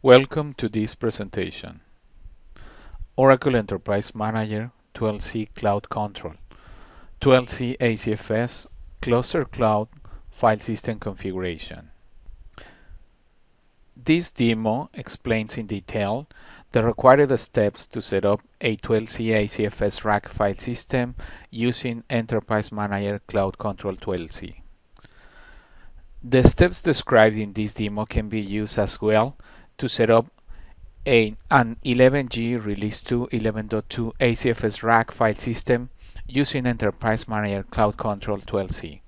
Welcome to this presentation. Oracle Enterprise Manager 12c Cloud Control, 12c ACFS Cluster Cloud File System Configuration. This demo explains in detail the required steps to set up a 12c ACFS RAC file system using Enterprise Manager Cloud Control 12c. The steps described in this demo can be used as well to set up an 11G Release 2 11.2 ACFS RAC file system using Enterprise Manager Cloud Control 12c.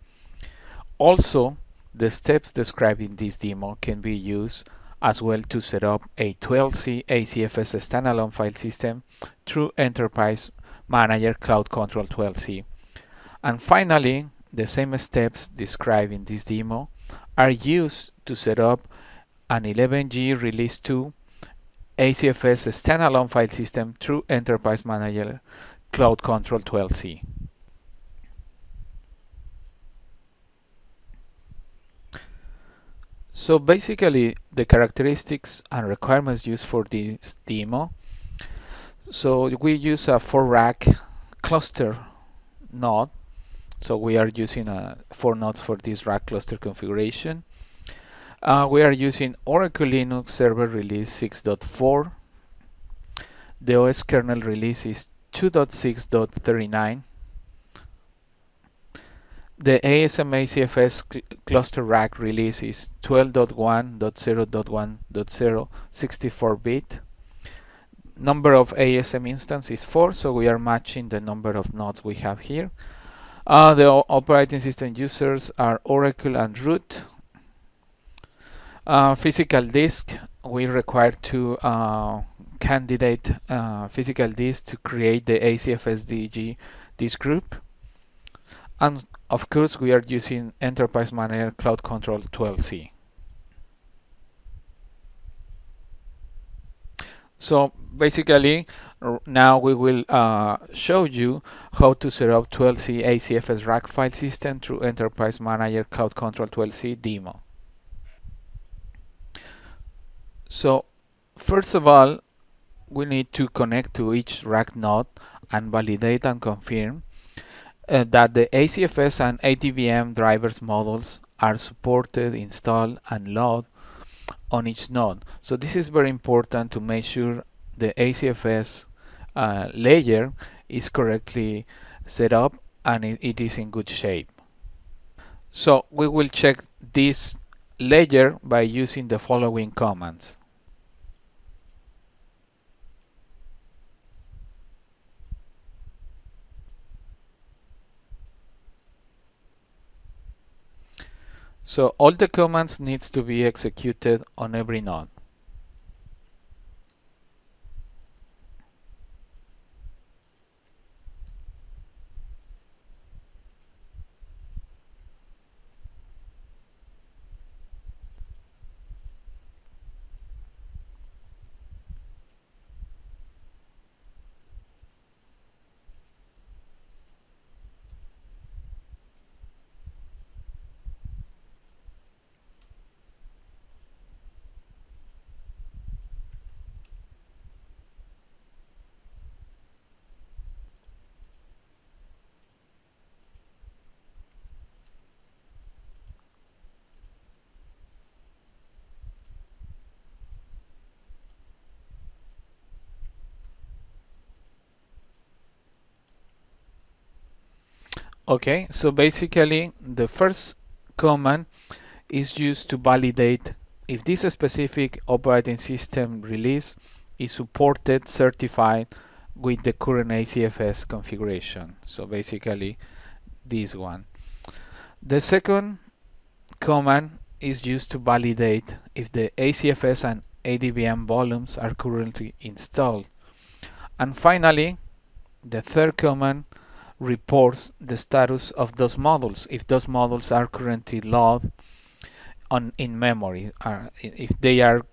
Also, the steps described in this demo can be used as well to set up a 12c ACFS Standalone file system through Enterprise Manager Cloud Control 12c. And finally, the same steps described in this demo are used to set up an 11G Release 2 ACFS Standalone file system through Enterprise Manager Cloud Control 12c. So basically, the characteristics and requirements used for this demo. So we use a 4-rack cluster node. So we are using 4 nodes for this rack cluster configuration. We are using Oracle Linux Server Release 6.4. The OS kernel release is 2.6.39. The ASM ACFS cluster rack release is 12.1.0.1.0 64-bit. Number of ASM instances is 4, so we are matching the number of nodes we have here. The operating system users are Oracle and root. Physical disk, we require 2 candidate physical disks to create the ACFS DG disk group. And of course, we are using Enterprise Manager Cloud Control 12c. So basically, now we will show you how to set up 12c ACFS RAC file system through Enterprise Manager Cloud Control 12c demo. So first of all, we need to connect to each rack node and validate and confirm that the ACFS and ADVM drivers models are supported, installed, and loaded on each node. So this is very important to make sure the ACFS layer is correctly set up and it is in good shape. So we will check this layer by using the following commands. So all the commands needs to be executed on every node. Okay, so basically the first command is used to validate if this specific operating system release is supported, certified with the current ACFS configuration. So basically this one. The second command is used to validate if the ACFS and ADVM volumes are currently installed. And finally, the third command reports the status of those modules, if those modules are currently loaded in memory, if they are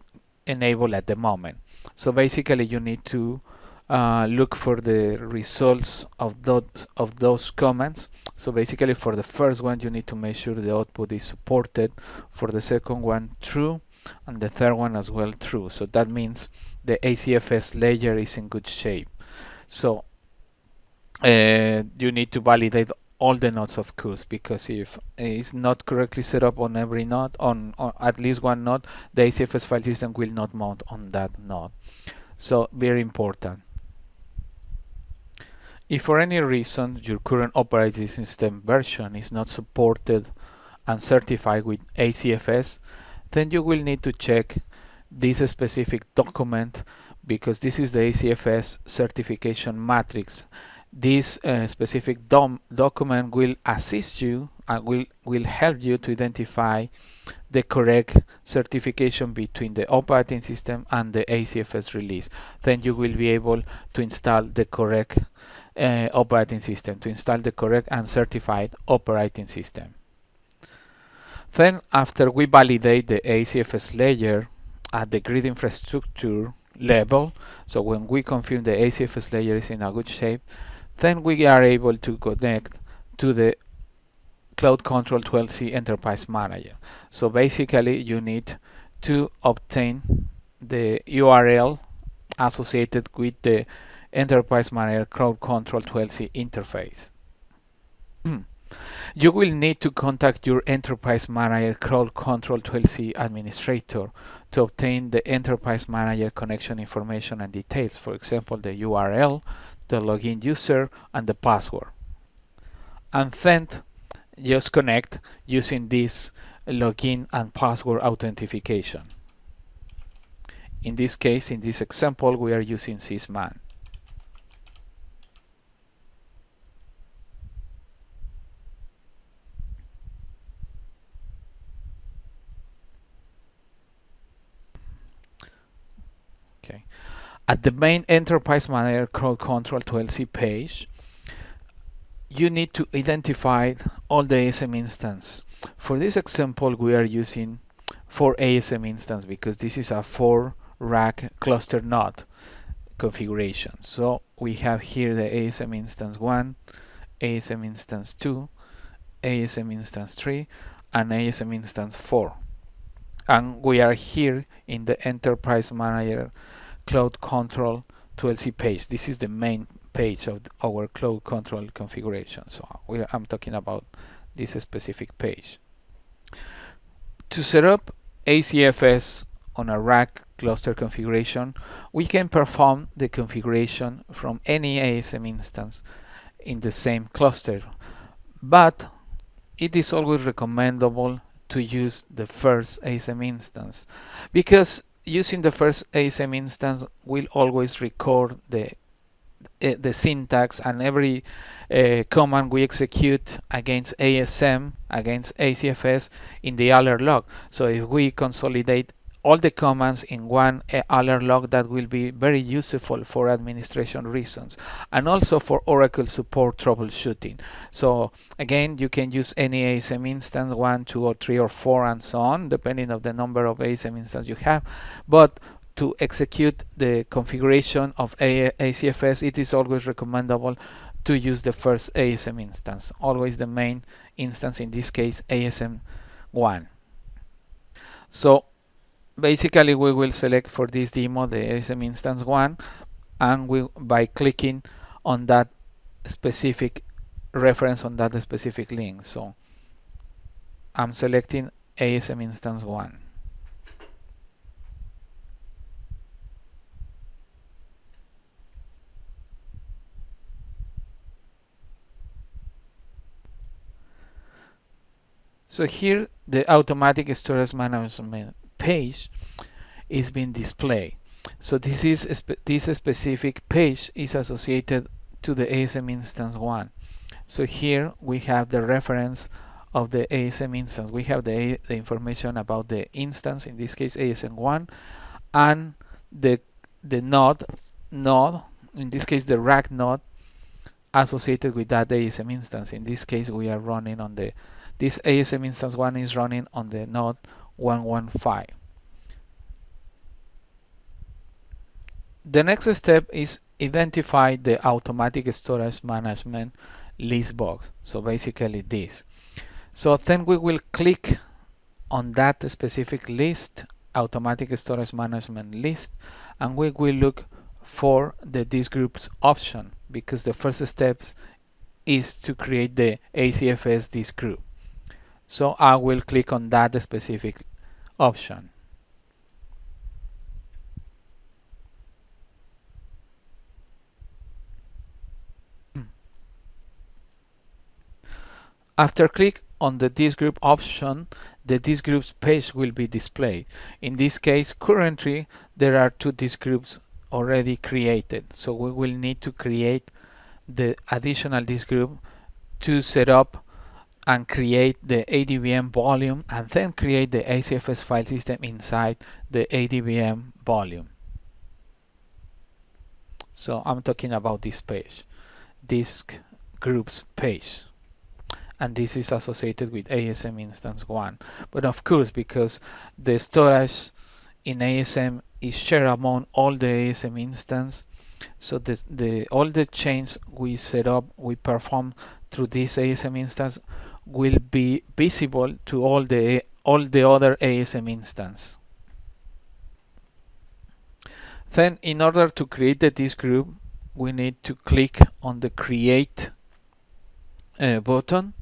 enabled at the moment. So basically you need to look for the results of those commands. So basically for the first one you need to make sure the output is supported. For the second one, true. and the third one as well true. So that means the ACFS layer is in good shape. So you need to validate all the nodes of course, because if it's not correctly set up on every node, on at least one node, the ACFS file system will not mount on that node. So very important. If for any reason your current operating system version is not supported and certified with ACFS, then you will need to check this specific document, because this is the ACFS certification matrix. This specific document will assist you and will help you to identify the correct certification between the operating system and the ACFS release. Then you will be able to install the correct operating system, to install the correct and certified operating system. Then after we validate the ACFS layer at the grid infrastructure level, so when we confirm the ACFS layer is in a good shape, then we are able to connect to the Cloud Control 12c Enterprise Manager. So basically you need to obtain the URL associated with the Enterprise Manager Cloud Control 12c interface. You will need to contact your Enterprise Manager Cloud Control 12c administrator to obtain the Enterprise Manager connection information and details, for example, the URL, the login user, and the password. And then just connect using this login and password authentication. In this case, in this example, we are using sysman. Okay. At the main Enterprise Manager Cloud Control 12c page, you need to identify all the ASM instance. For this example, we are using 4 ASM instance because this is a 4 rack cluster node configuration. So we have here the ASM instance 1, ASM instance 2, ASM instance 3, and ASM instance 4. And we are here in the Enterprise Manager Cloud Control 12c page. This is the main page of our cloud control configuration. So I'm talking about this specific page. To set up ACFS on a rack cluster configuration, we can perform the configuration from any ASM instance in the same cluster, but it is always recommendable to use the first ASM instance, because using the first ASM instance will always record the syntax and every command we execute against ASM, against ACFS in the alert log. So if we consolidate all the commands in one alert log, that will be very useful for administration reasons and also for Oracle support troubleshooting. So again, you can use any ASM instance, 1, 2, or 3, or 4, and so on, depending on the number of ASM instances you have. But to execute the configuration of ACFS, it is always recommendable to use the first ASM instance, always the main instance, in this case ASM1. So basically we will select for this demo the ASM instance 1, and by clicking on that specific reference on that specific link. So I'm selecting ASM instance 1. So here the automatic storage management page is being displayed. So this specific page is associated to the ASM instance 1. So here we have the reference of the ASM instance. We have the information about the instance, in this case ASM1, and the node, in this case the rack node associated with that ASM instance. In this case we are running on this ASM instance 1 is running on the node 115. The next step is identify the automatic storage management list box. So basically this. So then we will click on that specific list automatic storage management list, and we will look for the disk groups option, because the first step is to create the ACFS disk group. So I will click on that specific option. After click on the disk group option, the disk groups page will be displayed. In this case, currently there are 2 disk groups already created, so we will need to create the additional disk group to set up and create the ADVM volume, and then create the ACFS file system inside the ADVM volume. So I'm talking about this page, disk groups page, and this is associated with ASM instance 1. But of course, because the storage in ASM is shared among all the ASM instance, so all the changes we set up, we perform through this ASM instance will be visible to all the other ASM instance. Then, in order to create the disk group, we need to click on the Create button.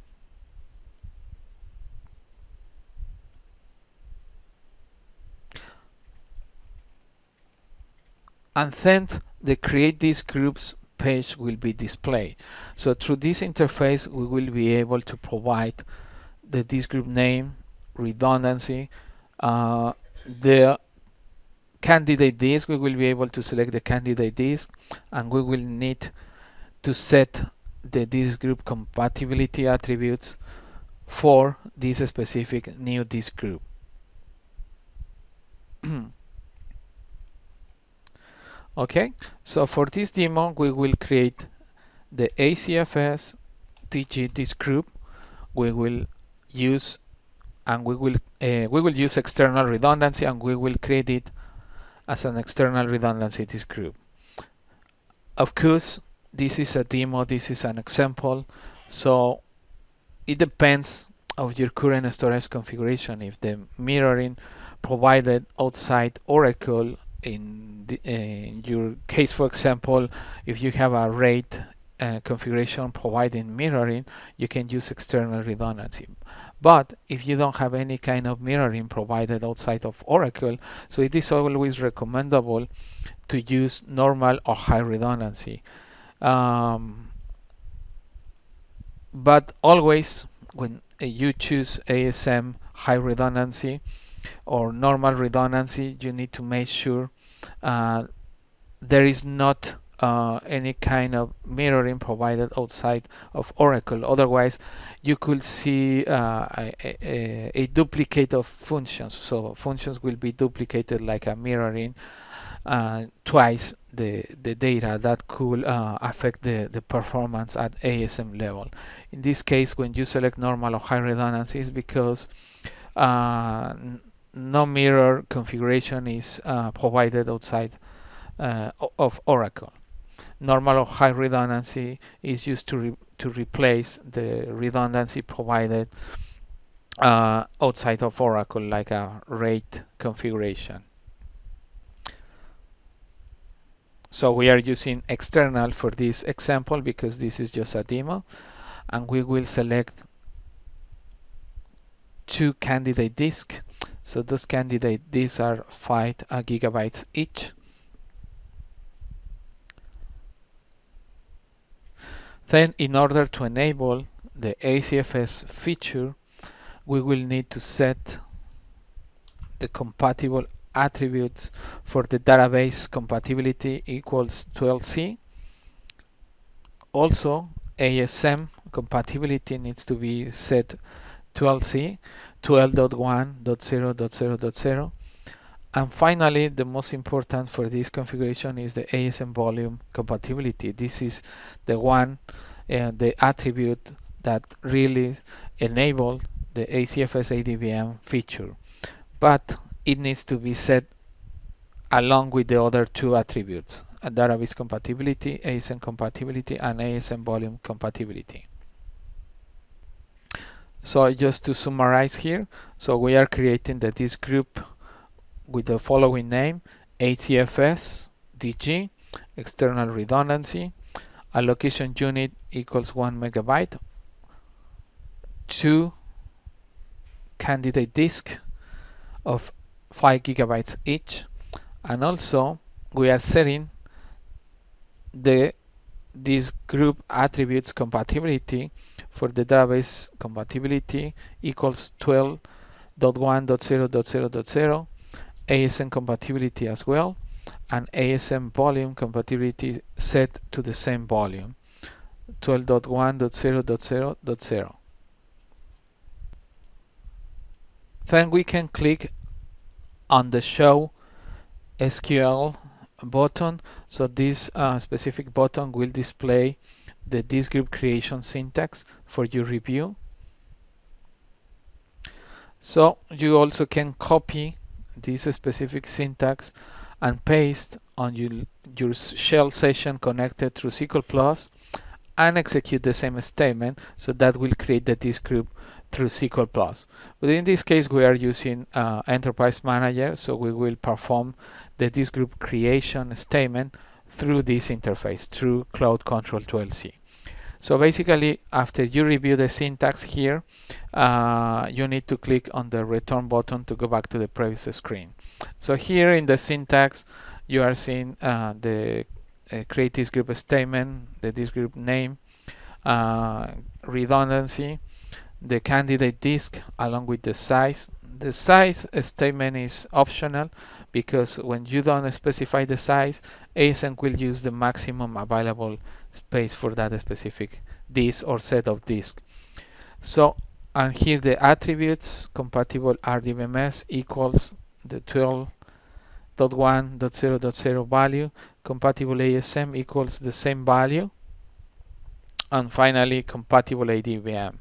And then the Create Disk Groups page will be displayed. So through this interface, we will be able to provide the disk group name, redundancy, the candidate disk. We will be able to select the candidate disk, and we will need to set the disk group compatibility attributes for this specific new disk group. Okay, so for this demo, we will create the ACFS TG disk group. We will use external redundancy, and we will create it as an external redundancy disk group. Of course, this is a demo, this is an example, so it depends of your current storage configuration. If the mirroring provided outside Oracle, in your case, for example, if you have a RAID configuration providing mirroring, you can use external redundancy. But if you don't have any kind of mirroring provided outside of Oracle, so it is always recommendable to use normal or high redundancy. But always, when you choose ASM high redundancy or normal redundancy, you need to make sure there is not any kind of mirroring provided outside of Oracle. Otherwise, you could see a duplicate of functions. So functions will be duplicated like a mirroring twice the data. That could affect the performance at ASM level. In this case, when you select normal or high redundancy, is because no mirror configuration is provided outside of Oracle. Normal or high redundancy is used to replace the redundancy provided outside of Oracle, like a RAID configuration. So we are using external for this example because this is just a demo, and we will select 2 candidate disks. So those candidate disks are 5 gigabytes each. Then, in order to enable the ACFS feature, we will need to set the compatible attributes for the database compatibility equals 12C. Also, ASM compatibility needs to be set 12C, 12.1.0.0.0. And finally, the most important for this configuration is the ASM volume compatibility. This is the one, the attribute that really enable the ACFS ADVM feature. But it needs to be set along with the other 2 attributes: database compatibility, ASM compatibility, and ASM volume compatibility. So just to summarize here, so we are creating the disk group with the following name: ACFS DG, external redundancy, allocation unit equals 1 megabyte, 2 candidate disk of 5 gigabytes each, and also we are setting this group attributes compatibility for the database compatibility equals 12.1.0.0.0, ASM compatibility as well, and ASM volume compatibility set to the same volume, 12.1.0.0.0. Then we can click on the Show SQL button. So this specific button will display the disk group creation syntax for your review. So you also can copy this specific syntax and paste on your shell session connected through SQL Plus and execute the same statement, so that will create the disk group through SQL Plus. But in this case, we are using Enterprise Manager, so we will perform the disk group creation statement through this interface, through Cloud Control 12c. So basically, after you review the syntax here, you need to click on the return button to go back to the previous screen. So here in the syntax, you are seeing the create disk group statement, the disk group name, redundancy, the candidate disk along with the size. The size statement is optional because when you don't specify the size, ASM will use the maximum available space for that specific disk or set of disk. So, and here the attributes compatible RDBMS equals the 12.1.0.0 value, compatible ASM equals the same value, and finally compatible ADVM.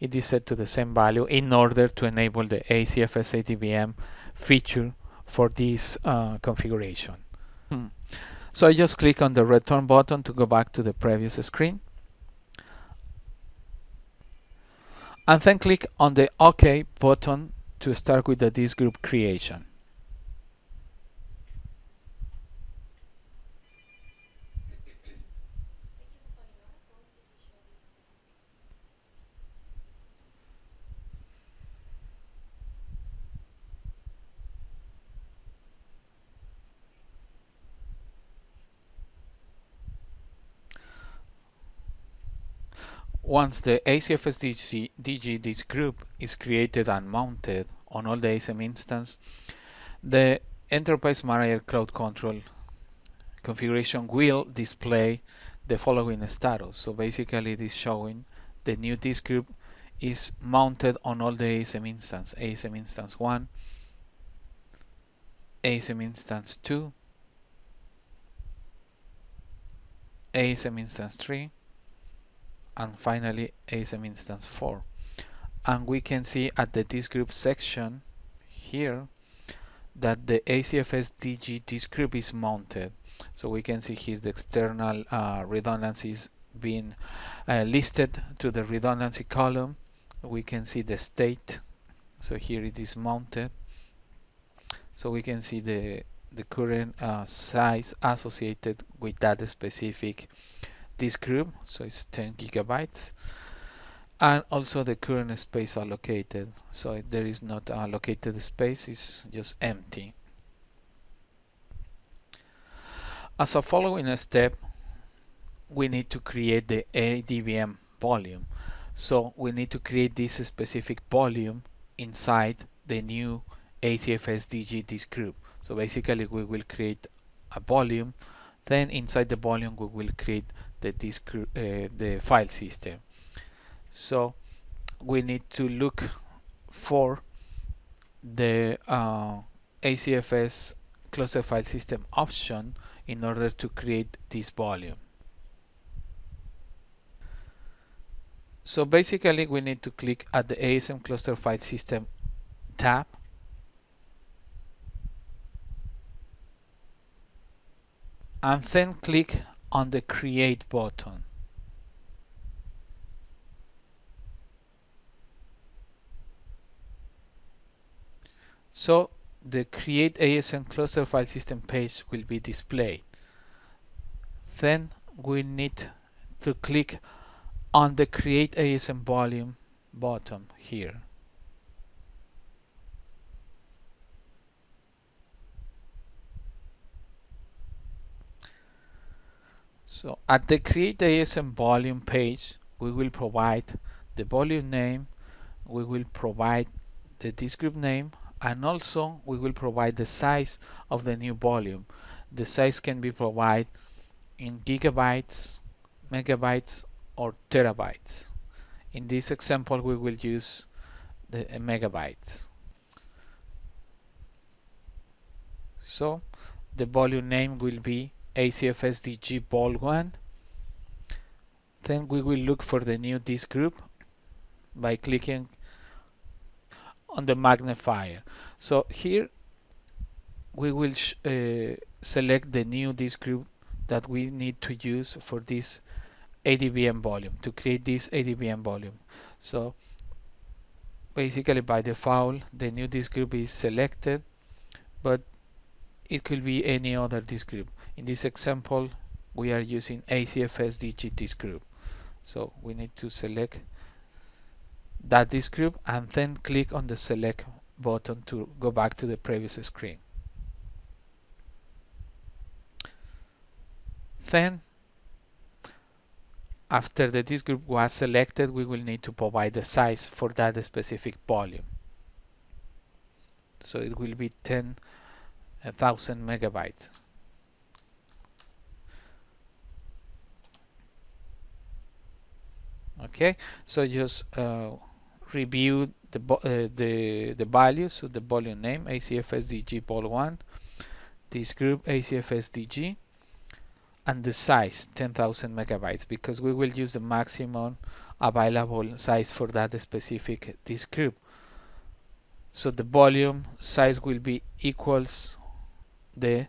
It is set to the same value in order to enable the ACFS ADVM feature for this configuration. So I just click on the return button to go back to the previous screen. And then click on the OK button to start with the disk group creation. Once the ACFS DG disk group is created and mounted on all the ASM instance, the Enterprise Manager Cloud Control configuration will display the following status. So basically it is showing the new disk group is mounted on all the ASM instance, ASM instance 1, ASM instance 2, ASM instance 3, and finally ASM instance 4. And we can see at the disk group section here that the ACFS DG disk group is mounted. So we can see here the external redundancies being listed to the redundancy column. We can see the state. So here it is mounted. So we can see the current size associated with that specific disk group. So it's 10 gigabytes. And also the current space allocated. So there is not allocated space, it's just empty. As a following step, we need to create the ADVM volume. So we need to create this specific volume inside the new ACFS DG disk group. So basically we will create a volume, then inside the volume we will create the disk group, the file system. So we need to look for the ACFS cluster file system option in order to create this volume. So basically we need to click at the ASM cluster file system tab, and then click on the create button. So the Create ASM Cluster File System page will be displayed. Then we need to click on the Create ASM Volume button here. So at the Create ASM Volume page, we will provide the volume name, we will provide the disk group name, and also we will provide the size of the new volume. The size can be provided in gigabytes, megabytes, or terabytes. In this example, we will use the megabytes. So the volume name will be ACFS DG Vol 1. Then we will look for the new disk group by clicking on the magnifier. So here we will select the new disk group that we need to use for this ADVM volume, to create this ADVM volume. So basically by default the new disk group is selected, but it could be any other disk group. In this example we are using ACFS DG disk group. So we need to select that disk group and then click on the select button to go back to the previous screen. Then after the disk group was selected, we will need to provide the size for that specific volume. So it will be 10,000 megabytes. Okay, so just review the values. So the volume name ACFS DG Vol 1, this group ACFS DG, and the size 10,000 megabytes, because we will use the maximum available size for that specific disk group. So the volume size will be equals the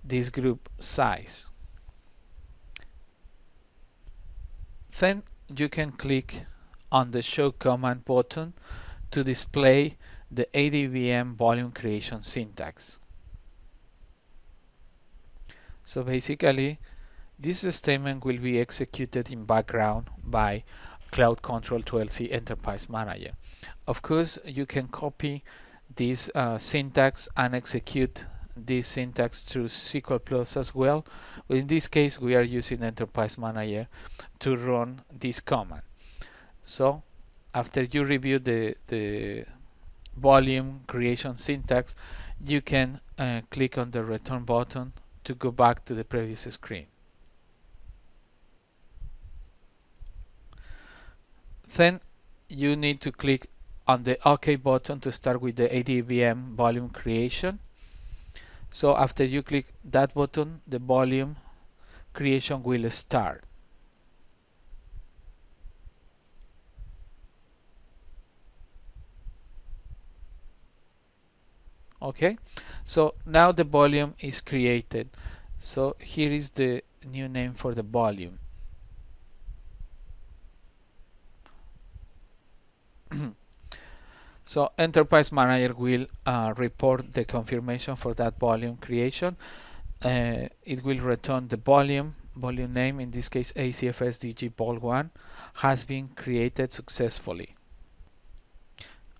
disk group size. Then you can click on the Show Command button to display the ADVM volume creation syntax. So basically, this statement will be executed in background by Cloud Control 12c Enterprise Manager. Of course, you can copy this syntax and execute this syntax through SQL Plus as well. But in this case, we are using Enterprise Manager to run this command. So after you review the volume creation syntax, you can click on the return button to go back to the previous screen. Then you need to click on the OK button to start with the ADVM volume creation. So after you click that button, the volume creation will start. Okay, so now the volume is created. So here is the new name for the volume. So Enterprise Manager will report the confirmation for that volume creation. It will return the volume name, in this case ACFS DG Vol 1, has been created successfully.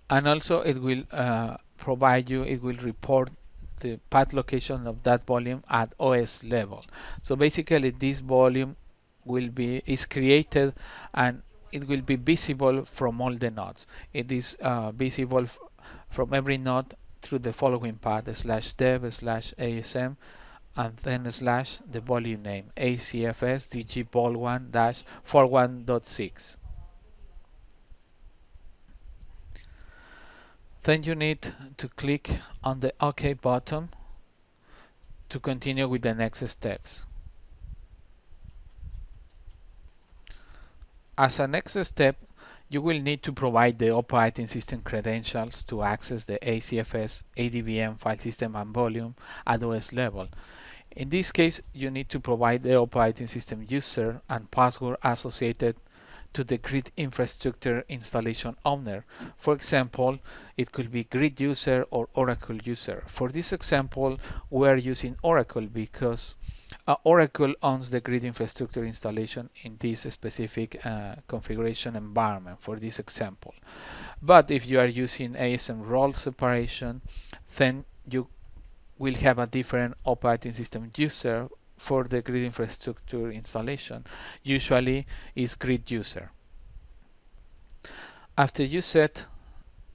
And also it will it will report the path location of that volume at OS level. So basically this volume is created and it will be visible from all the nodes. It is visible from every node through the following path: /dev/asm and then / the volume name ACFS DG Vol 1-41.6. Then you need to click on the OK button to continue with the next steps. As a next step, you will need to provide the operating system credentials to access the ACFS ADVM file system and volume at OS level. In this case, you need to provide the operating system user and password associated to the grid infrastructure installation owner. For example, it could be grid user or Oracle user. For this example, we are using Oracle because Oracle owns the grid infrastructure installation in this specific configuration environment for this example. But if you are using ASM role separation, then you will have a different operating system user for the grid infrastructure installation. Usually is grid user. After you set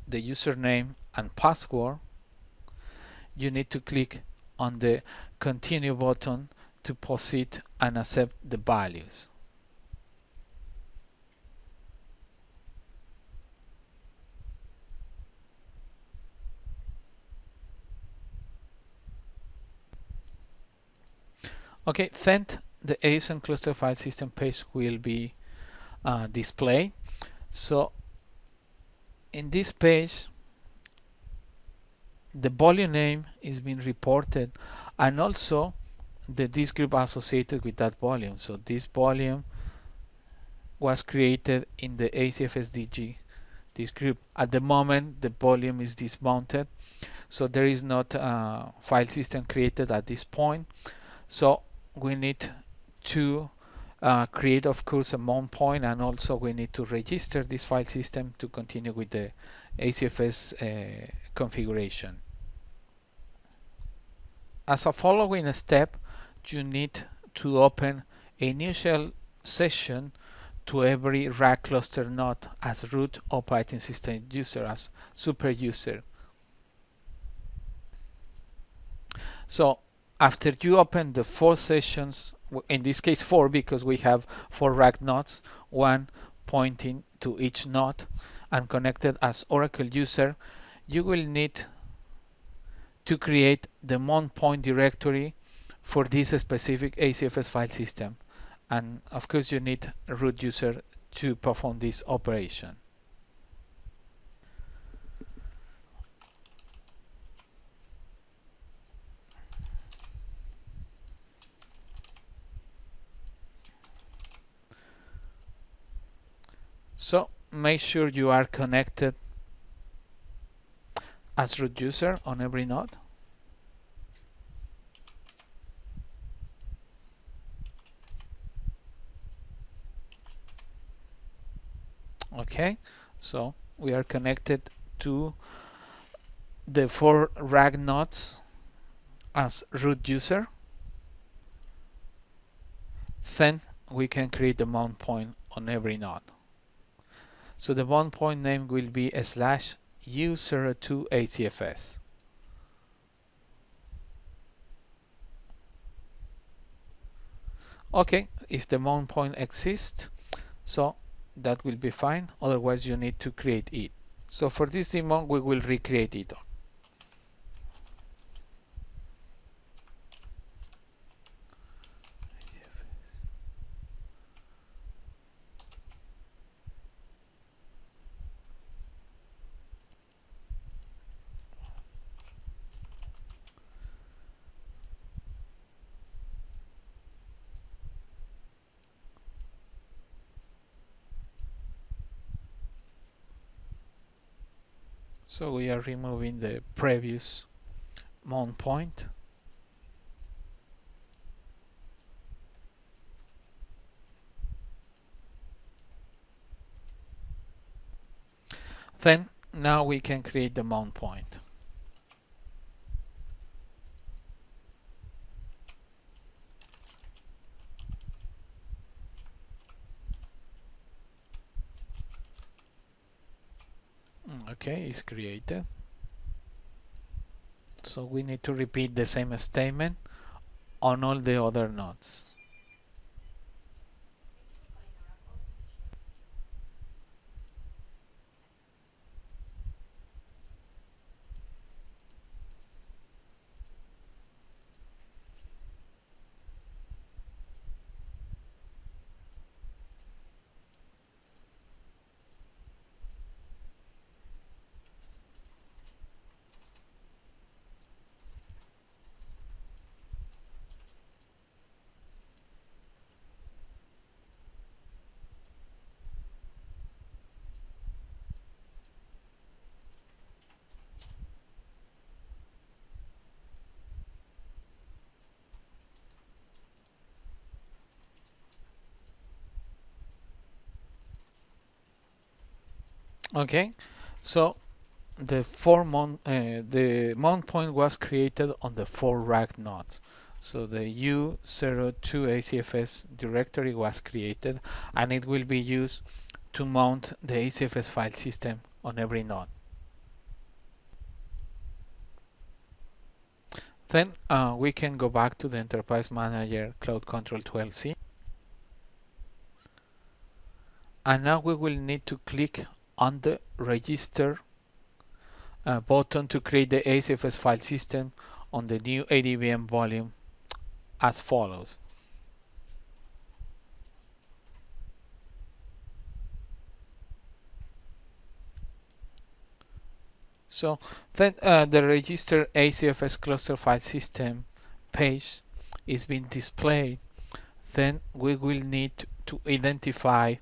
the username and password, you need to click on the continue button to proceed and accept the values. Okay, then the ASM cluster file system page will be displayed. So in this page, the volume name is being reported and also the disk group associated with that volume. So this volume was created in the ACFS DG disk group. At the moment, the volume is dismounted, so there is not a file system created at this point. So we need to create, of course, a mount point, and also we need to register this file system to continue with the ACFS configuration. As a following step, you need to open a new shell session to every RAC cluster node as root operating system user, as super user. So after you open the 4 sessions, in this case 4 because we have 4 RAC nodes, one pointing to each node and connected as Oracle user, you will need to create the mount point directory for this specific ACFS file system. And of course you need a root user to perform this operation. So make sure you are connected as root user on every node. Okay, so we are connected to the 4 RAG nodes as root user. Then we can create the mount point on every node. So the mount point name will be /U02 ACFS. Okay, if the mount point exists, so that will be fine. Otherwise, you need to create it. So for this demo, we will recreate it. So we are removing the previous mount point. Then now we can create the mount point. Okay, it's created. So we need to repeat the same statement on all the other nodes. Okay, so the mount point was created on the 4 rack nodes. So the U02 ACFS directory was created, and it will be used to mount the ACFS file system on every node. Then we can go back to the Enterprise Manager Cloud Control 12c, and now we will need to click on the register button to create the ACFS file system on the new ADVM volume as follows. So then the register ACFS cluster file system page is being displayed. Then we will need to identify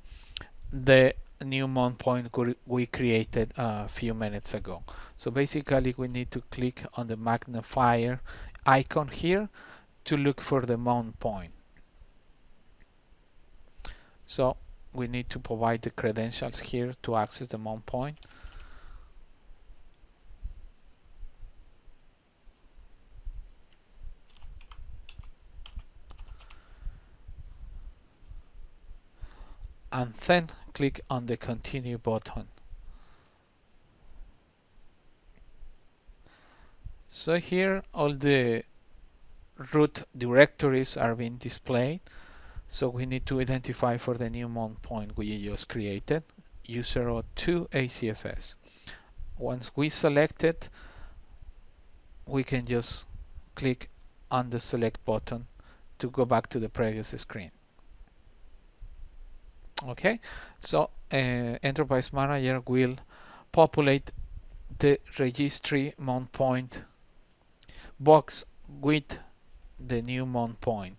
the new mount point we created a few minutes ago. So basically we need to click on the magnifier icon here to look for the mount point. So we need to provide the credentials here to access the mount point. And then click on the continue button. So here all the root directories are being displayed. So we need to identify for the new mount point we just created, U02 ACFS. Once we select it, we can just click on the select button to go back to the previous screen. Okay, so Enterprise Manager will populate the registry mount point box with the new mount point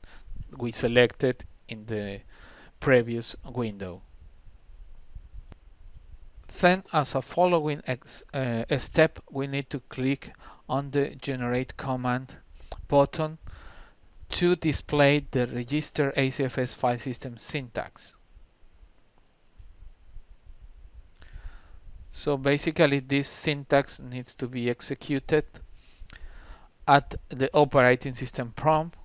we selected in the previous window. Then, as a following step, we need to click on the Generate Command button to display the register ACFS file system syntax. So basically this syntax needs to be executed at the operating system prompt.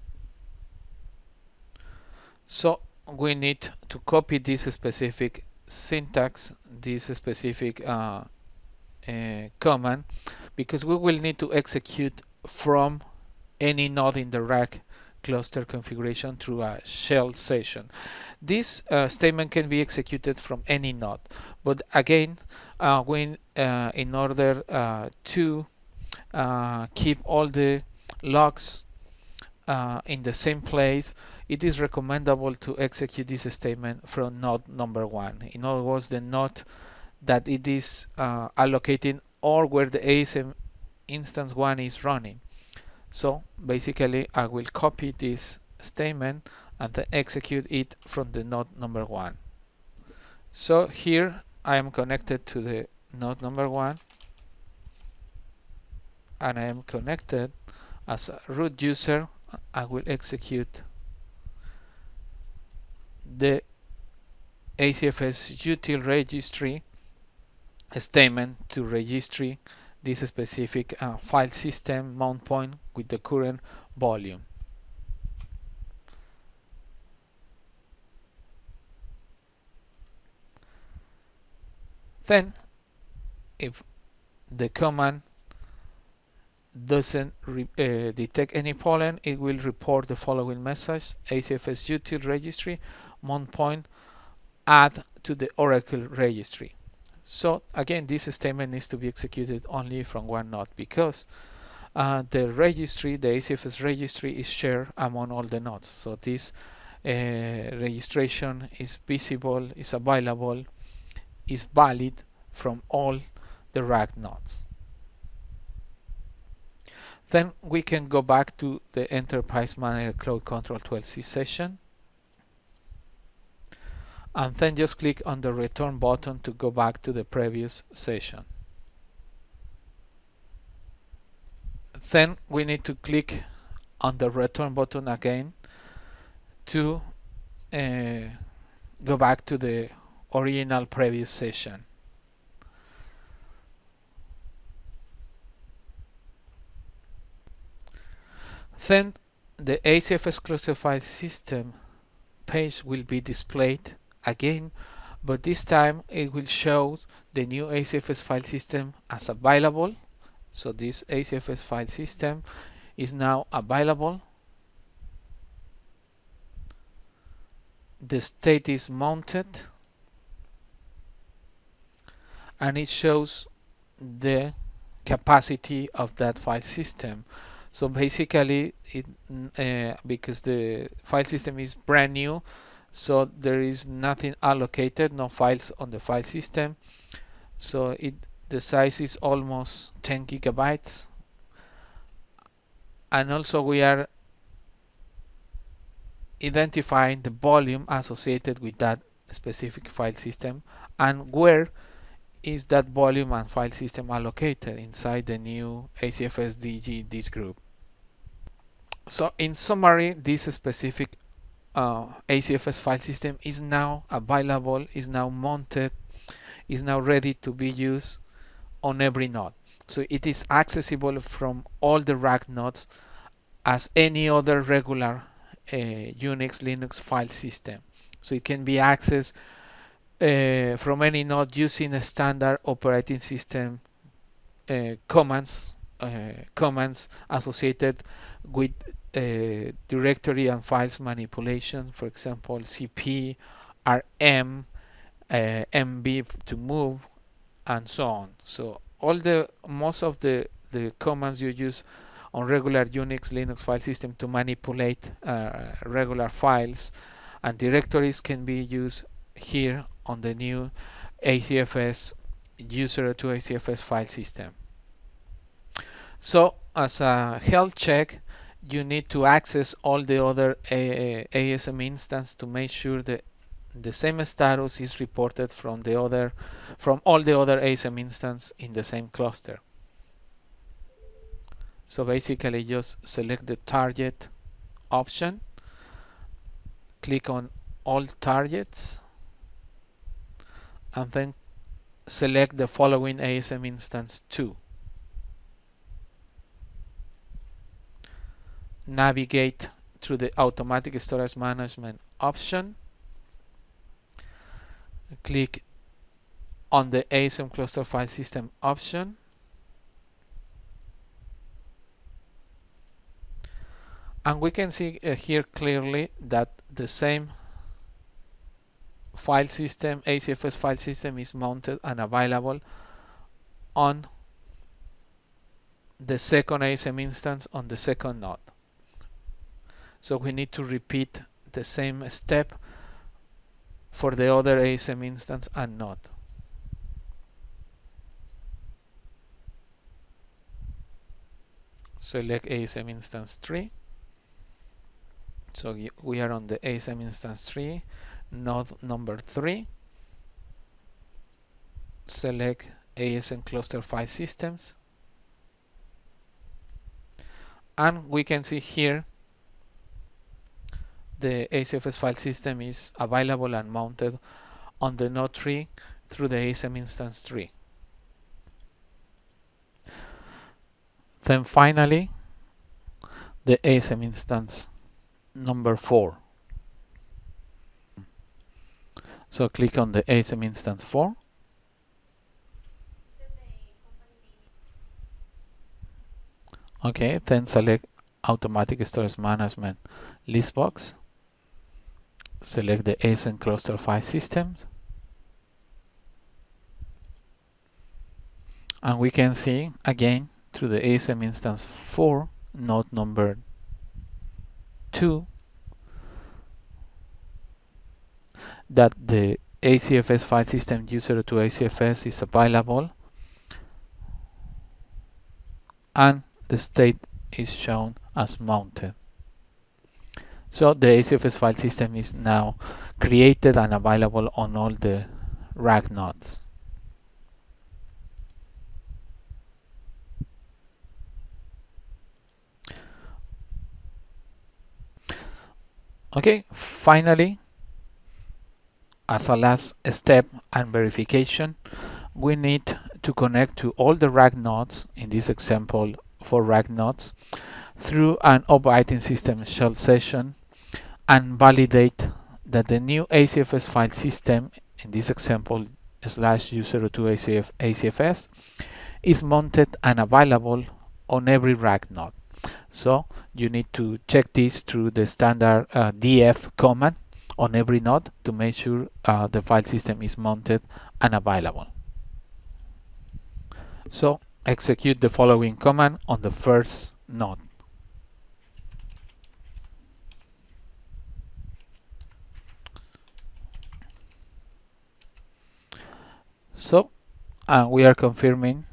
So we need to copy this specific syntax, this specific command, because we will need to execute from any node in the rack cluster configuration through a shell session. This statement can be executed from any node, but again, in order to keep all the logs in the same place, it is recommendable to execute this statement from node number 1. In other words, the node that it is allocating or where the ASM instance 1 is running. So basically I will copy this statement and then execute it from the node number 1. So here I am connected to the node number 1 and I am connected as a root user. I will execute the ACFS util registry statement to registry this specific file system mount point with the current volume. Then, if the command doesn't detect any pollen, it will report the following message: ACFS util registry mount point add to the Oracle registry. So again, this statement needs to be executed only from one node because the registry, the ACFS registry, is shared among all the nodes. So this registration is visible, is available, is valid from all the rack nodes. Then we can go back to the Enterprise Manager Cloud Control 12c session and then just click on the return button to go back to the previous session. Then we need to click on the return button again to go back to the original previous session. Then the ACFS cluster file system page will be displayed again, but this time it will show the new ACFS file system as available. So this ACFS file system is now available. The state is mounted, and it shows the capacity of that file system. So basically, because the file system is brand new, so there is nothing allocated, no files on the file system. So the size is almost 10 gigabytes. And also we are identifying the volume associated with that specific file system and where is that volume and file system allocated inside the new ACFS DG disk group. So in summary, this specific ACFS file system is now available, is now mounted, is now ready to be used on every node. So it is accessible from all the rack nodes as any other regular Unix Linux file system. So it can be accessed from any node using a standard operating system commands associated with directory and files manipulation, for example cp, rm, mb to move, and so on. So most of the commands you use on regular Unix Linux file system to manipulate regular files and directories can be used here on the new ACFS user to ACFS file system. So as a health check, you need to access all the other ASM instance to make sure that the same status is reported from all the other ASM instance in the same cluster. So basically just select the target option, click on all targets, and then select the following ASM instance 2. Navigate through the automatic storage management option, click on the ASM cluster file system option, and we can see here clearly that the same file system, ACFS file system, is mounted and available on the second ASM instance on the second node. So we need to repeat the same step for the other ASM instance and node. Select ASM instance 3. So we are on the ASM instance 3, node number 3. Select ASM cluster file systems. And we can see here the ACFS file system is available and mounted on the node 3 through the ASM instance 3. Then finally, the ASM instance number 4. So click on the ASM instance 4. Okay, then select automatic storage management list box. Select the ASM cluster file systems. And we can see again through the ASM instance 4, node number 2, that the ACFS file system user to ACFS is available and the state is shown as mounted. So the ACFS file system is now created and available on all the rack nodes. Okay, finally, as a last step and verification, we need to connect to all the rack nodes, in this example 4 rack nodes, through an operating system shell session and validate that the new ACFS file system, in this example /u02 ACFS, is mounted and available on every rack node. So you need to check this through the standard df command on every node to make sure the file system is mounted and available. So execute the following command on the first node. So we are confirming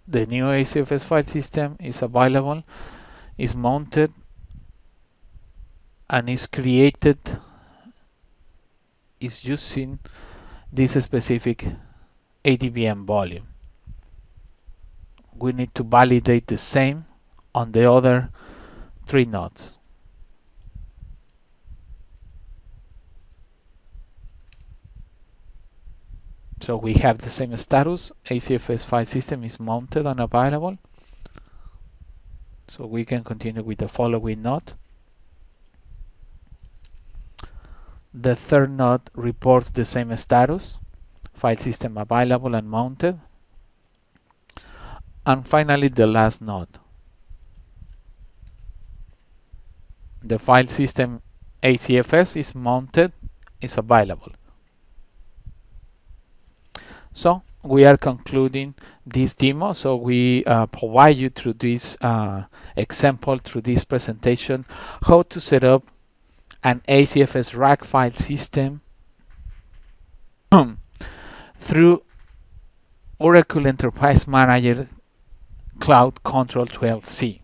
the new ACFS file system is available, is mounted, and is created, is using this specific ADVM volume. We need to validate the same on the other 3 nodes. So we have the same status. ACFS file system is mounted and available. So we can continue with the following node. The third node reports the same status. File system available and mounted. And finally, the last node. The file system ACFS is mounted, is available. So we are concluding this demo. So we provide you through this example, through this presentation, how to set up an ACFS RAC file system through Oracle Enterprise Manager Cloud Control 12c.